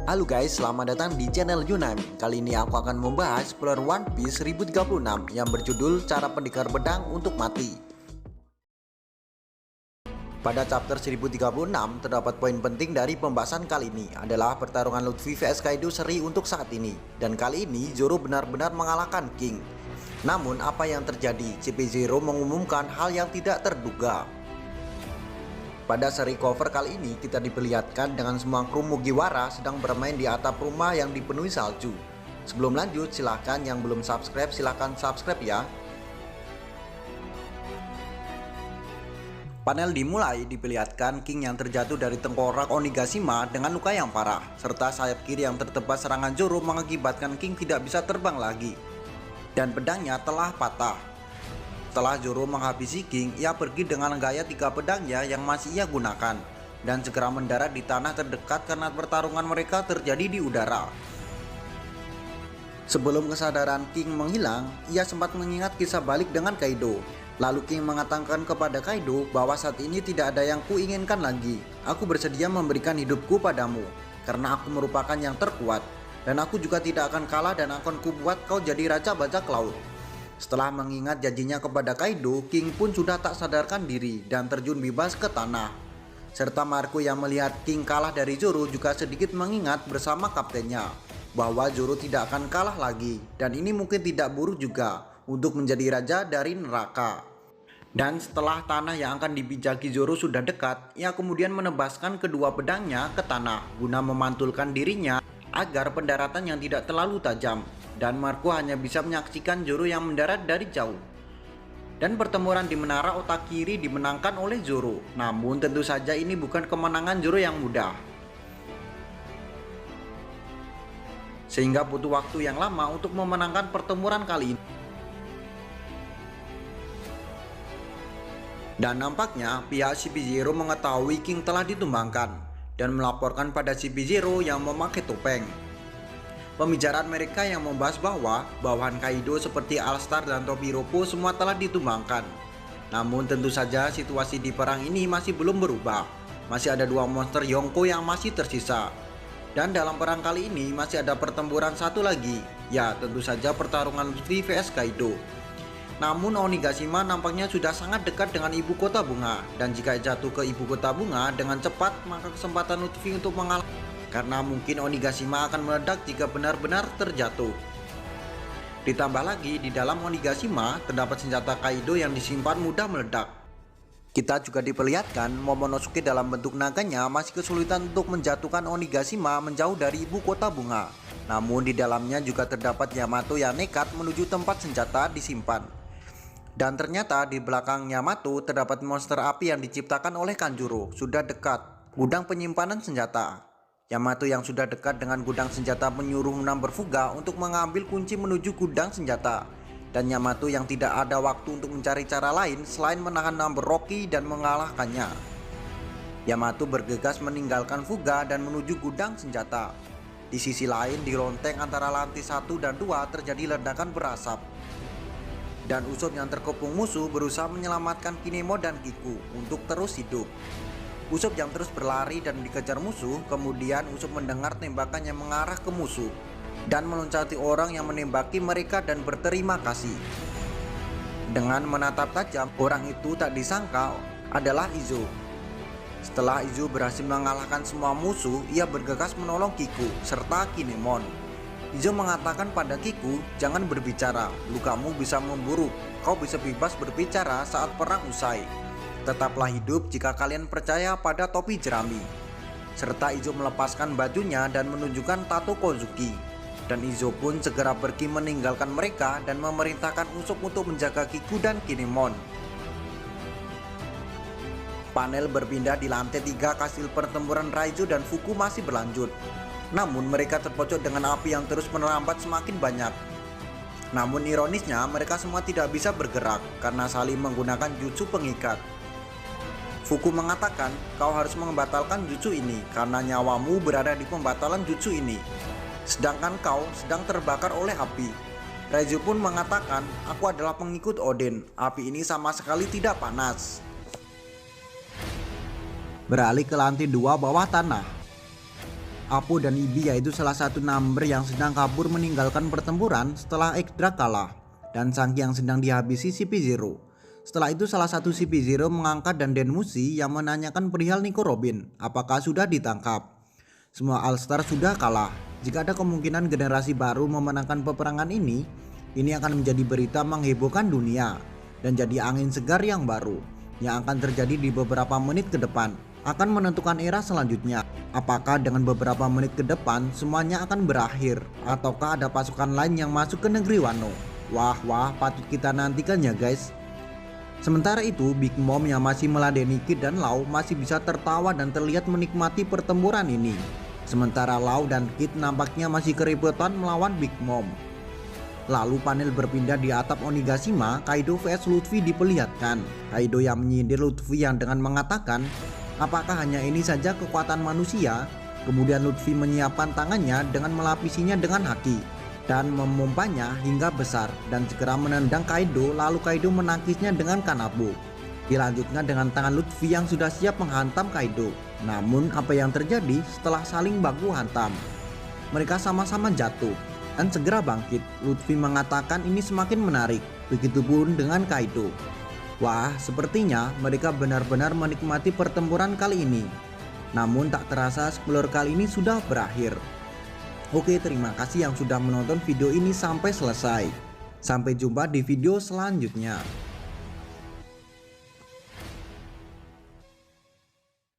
Halo guys, selamat datang di channel Yunan. Kali ini aku akan membahas spoiler One Piece 1036 yang berjudul Cara Pendekar Pedang untuk Mati. Pada chapter 1036 terdapat poin penting dari pembahasan kali ini adalah pertarungan Luffy vs Kaido seri untuk saat ini. Dan kali ini Zoro benar-benar mengalahkan King. Namun apa yang terjadi? CP0 mengumumkan hal yang tidak terduga. Pada seri cover kali ini kita diperlihatkan dengan semua kru Mugiwara sedang bermain di atap rumah yang dipenuhi salju. Sebelum lanjut silahkan yang belum subscribe silahkan subscribe ya. Panel dimulai diperlihatkan King yang terjatuh dari tengkorak Onigashima dengan luka yang parah, serta sayap kiri yang tertebas serangan Zoro mengakibatkan King tidak bisa terbang lagi dan pedangnya telah patah. Setelah Zoro menghabisi King, ia pergi dengan gaya 3 pedangnya yang masih ia gunakan dan segera mendarat di tanah terdekat karena pertarungan mereka terjadi di udara. Sebelum kesadaran King menghilang, ia sempat mengingat kisah balik dengan Kaido. Lalu King mengatakan kepada Kaido bahwa saat ini tidak ada yang kuinginkan lagi. Aku bersedia memberikan hidupku padamu karena aku merupakan yang terkuat dan aku juga tidak akan kalah dan akan kubuat kau jadi raja bajak laut. Setelah mengingat janjinya kepada Kaido, King pun sudah tak sadarkan diri dan terjun bebas ke tanah. Serta Marco yang melihat King kalah dari Zoro juga sedikit mengingat bersama kaptennya bahwa Zoro tidak akan kalah lagi dan ini mungkin tidak buruk juga untuk menjadi raja dari neraka. Dan setelah tanah yang akan dipijaki Zoro sudah dekat, ia kemudian menebaskan kedua pedangnya ke tanah guna memantulkan dirinya agar pendaratan yang tidak terlalu tajam. Dan Marco hanya bisa menyaksikan Zoro yang mendarat dari jauh. Dan pertempuran di menara Otakiri dimenangkan oleh Zoro. Namun tentu saja ini bukan kemenangan Zoro yang mudah, sehingga butuh waktu yang lama untuk memenangkan pertempuran kali ini. Dan nampaknya pihak CP0 mengetahui King telah ditumbangkan dan melaporkan pada CP0 yang memakai topeng. Pembicaraan mereka yang membahas bahwa bawahan Kaido seperti All-Star dan Tobiropo semua telah ditumbangkan. Namun tentu saja situasi di perang ini masih belum berubah. Masih ada dua monster Yonko yang masih tersisa. Dan dalam perang kali ini masih ada pertempuran satu lagi. Ya tentu saja pertarungan Luffy vs Kaido. Namun Onigashima nampaknya sudah sangat dekat dengan ibu kota bunga. Dan jika jatuh ke ibu kota bunga dengan cepat maka kesempatan Luffy untuk mengalah. Karena mungkin Onigashima akan meledak jika benar-benar terjatuh. Ditambah lagi di dalam Onigashima terdapat senjata Kaido yang disimpan mudah meledak. Kita juga diperlihatkan Momonosuke dalam bentuk naganya masih kesulitan untuk menjatuhkan Onigashima menjauh dari ibu kota bunga. Namun di dalamnya juga terdapat Yamato yang nekat menuju tempat senjata disimpan. Dan ternyata di belakang Yamato terdapat monster api yang diciptakan oleh Kanjuro. Sudah dekat gudang penyimpanan senjata. Yamato yang sudah dekat dengan gudang senjata menyuruh Nam berfuga untuk mengambil kunci menuju gudang senjata. Dan Yamato yang tidak ada waktu untuk mencari cara lain selain menahan Nam Rocky dan mengalahkannya. Yamato bergegas meninggalkan Fuga dan menuju gudang senjata. Di sisi lain di lonteng antara lantai 1 dan 2 terjadi ledakan berasap. Dan Usopp yang terkepung musuh berusaha menyelamatkan Kinemon dan Kiku untuk terus hidup. Usopp yang terus berlari dan dikejar musuh, kemudian Usopp mendengar tembakan yang mengarah ke musuh dan meloncati orang yang menembaki mereka dan berterima kasih. Dengan menatap tajam, orang itu tak disangka adalah Izo. Setelah Izo berhasil mengalahkan semua musuh, ia bergegas menolong Kiku serta Kinemon. Izo mengatakan pada Kiku, jangan berbicara, lukamu bisa memburuk, kau bisa bebas berbicara saat perang usai. Tetaplah hidup jika kalian percaya pada topi jerami. Serta Izo melepaskan bajunya dan menunjukkan tato Kozuki. Dan Izo pun segera pergi meninggalkan mereka dan memerintahkan Usopp untuk menjaga Kiku dan Kinemon. Panel berpindah di lantai 3 kastil pertempuran Raizo dan Fuku masih berlanjut. Namun mereka terpojok dengan api yang terus merambat semakin banyak. Namun ironisnya mereka semua tidak bisa bergerak karena saling menggunakan jutsu pengikat. Fuku mengatakan, kau harus membatalkan jutsu ini karena nyawamu berada di pembatalan jutsu ini. Sedangkan kau sedang terbakar oleh api. Raizo pun mengatakan, aku adalah pengikut Oden, api ini sama sekali tidak panas. Beralih ke lantai 2 bawah tanah. Apo dan Ibi yaitu salah satu number yang sedang kabur meninggalkan pertempuran setelah Ekdra kalah dan Sangki yang sedang dihabisi CP0. Setelah itu salah satu CP0 mengangkat dan Denmusi yang menanyakan perihal Nico Robin apakah sudah ditangkap. Semua All-Star sudah kalah. Jika ada kemungkinan generasi baru memenangkan peperangan ini akan menjadi berita menghebohkan dunia dan jadi angin segar yang baru yang akan terjadi di beberapa menit ke depan akan menentukan era selanjutnya. Apakah dengan beberapa menit ke depan semuanya akan berakhir ataukah ada pasukan lain yang masuk ke negeri Wano? Wah patut kita nantikan ya guys. Sementara itu Big Mom yang masih meladeni Kid dan Lau masih bisa tertawa dan terlihat menikmati pertempuran ini. Sementara Lau dan Kid nampaknya masih keributan melawan Big Mom. Lalu panel berpindah di atap Onigashima. Kaido vs Luffy diperlihatkan. Kaido yang menyindir Luffy yang dengan mengatakan, apakah hanya ini saja kekuatan manusia? Kemudian Luffy menyiapkan tangannya dengan melapisinya dengan haki dan memompanya hingga besar dan segera menendang Kaido. Lalu Kaido menangkisnya dengan kanabo. Dilanjutkan dengan tangan Luffy yang sudah siap menghantam Kaido. Namun apa yang terjadi setelah saling baku hantam? Mereka sama-sama jatuh dan segera bangkit. Luffy mengatakan ini semakin menarik, begitupun dengan Kaido. Wah, sepertinya mereka benar-benar menikmati pertempuran kali ini. Namun tak terasa spoiler kali ini sudah berakhir. Oke, terima kasih yang sudah menonton video ini sampai selesai. Sampai jumpa di video selanjutnya.